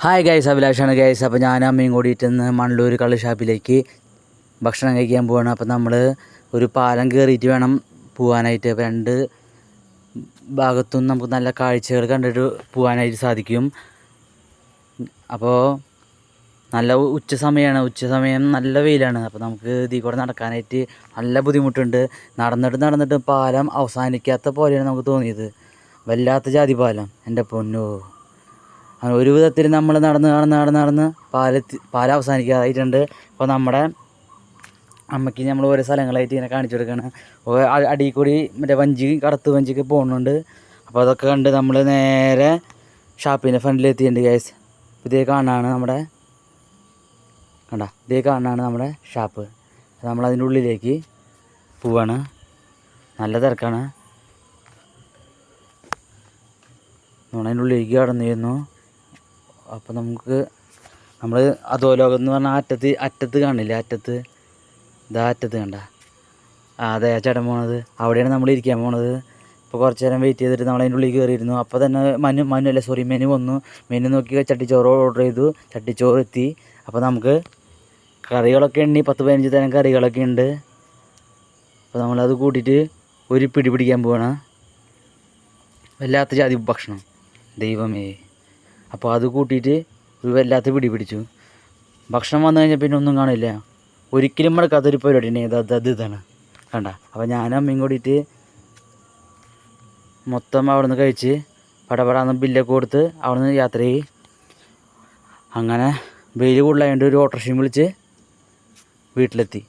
Hi guys, അഭിലാഷാണ് guys. അപ്പോൾ ഞാനും അമ്മയും കൂടിയിട്ട് ഇന്ന് മണ്ണൂർ കള്ള് ഷാപ്പിലേക്ക് ഭക്ഷണം കഴിക്കാൻ പോവാണ്. അപ്പോൾ നമ്മൾ ഒരു പാലം കയറിയിട്ട് വേണം പോകാനായിട്ട്. അപ്പോൾ രണ്ട് ഭാഗത്തും നമുക്ക് നല്ല കാഴ്ചകൾ കണ്ടിട്ട് പോകാനായിട്ട് സാധിക്കും. അപ്പോൾ നല്ല ഉച്ച സമയം നല്ല വെയിലാണ്. അപ്പോൾ നമുക്ക് ഇതിൽ കൂടെ നടക്കാനായിട്ട് നല്ല ബുദ്ധിമുട്ടുണ്ട്. നടന്നിട്ട് പാലം അവസാനിക്കാത്ത പോലെയാണ് നമുക്ക് തോന്നിയത്. വല്ലാത്ത ജാതി പാലം, എൻ്റെ പൊന്നോ. അങ്ങനെ ഒരു വിധത്തിൽ നമ്മൾ നടന്ന് പാലം അവസാനിക്കാറായിട്ടുണ്ട്. അപ്പോൾ നമ്മുടെ അമ്മയ്ക്ക് നമ്മൾ ഓരോ സ്ഥലങ്ങളായിട്ട് ഇങ്ങനെ കാണിച്ചു കൊടുക്കുകയാണ്. അടിയിൽ കൂടി മറ്റേ കറുത്ത് വഞ്ചിക്ക് പോകുന്നുണ്ട്. അപ്പോൾ അതൊക്കെ കണ്ട് നമ്മൾ നേരെ ഷാപ്പിൻ്റെ ഫ്രണ്ടിലെത്തിയിട്ടുണ്ട് ഗൈസ്. ഇതേ കാണാനാണ് നമ്മുടെ ഷാപ്പ്. നമ്മളതിൻ്റെ ഉള്ളിലേക്ക് പോവാണ്. നല്ല തിരക്കാണ്. നമ്മളതിൻ്റെ ഉള്ളിലേക്ക് കടന്നിരുന്നു. അപ്പോൾ നമ്മൾ അധോലോകം എന്ന് പറഞ്ഞാൽ അറ്റത്ത് കാണില്ല, അറ്റത്ത് കണ്ട അതെ ചേട്ടൻ പോണത് അവിടെയാണ് നമ്മൾ ഇരിക്കാൻ പോണത്. ഇപ്പോൾ കുറച്ച് നേരം വെയിറ്റ് ചെയ്തിട്ട് നമ്മൾ അതിൻ്റെ ഉള്ളിൽ കയറിയിരുന്നു. അപ്പോൾ തന്നെ മെനു വന്നു. മെനു നോക്കി ചട്ടിച്ചോറ് ഓർഡർ ചെയ്തു. ചട്ടിച്ചോറ് എത്തി. അപ്പോൾ നമുക്ക് കറികളൊക്കെ എണ്ണി 10-15 തരം കറികളൊക്കെ ഉണ്ട്. അപ്പോൾ നമ്മളത് കൂട്ടിയിട്ട് ഒരു പിടി പിടിക്കാൻ പോവാണ്. വല്ലാത്ത ജാതി ഭക്ഷണം, ദൈവമേ. അപ്പോൾ അത് കൂട്ടിയിട്ട് ഒരു വല്ലാത്ത പിടി പിടിച്ചു. ഭക്ഷണം വന്നു കഴിഞ്ഞാൽ പിന്നെ ഒന്നും കാണില്ല. ഒരിക്കലും മടക്കാത്തൊരു പരിപാടിയാണ്. ഇതാണ് കണ്ട. അപ്പോൾ ഞാനും അമ്മയും കൂടിയിട്ട് മൊത്തം അവിടെ നിന്ന് കഴിച്ച് പടപടാന്ന് ബില്ലൊക്കെ കൊടുത്ത് അവിടെ നിന്ന് യാത്ര ചെയ്യും. അങ്ങനെ വെയിൽ കൂടുതലായതുകൊണ്ട് ഒരു ഓട്ടോറിക്ഷയും വിളിച്ച് വീട്ടിലെത്തി.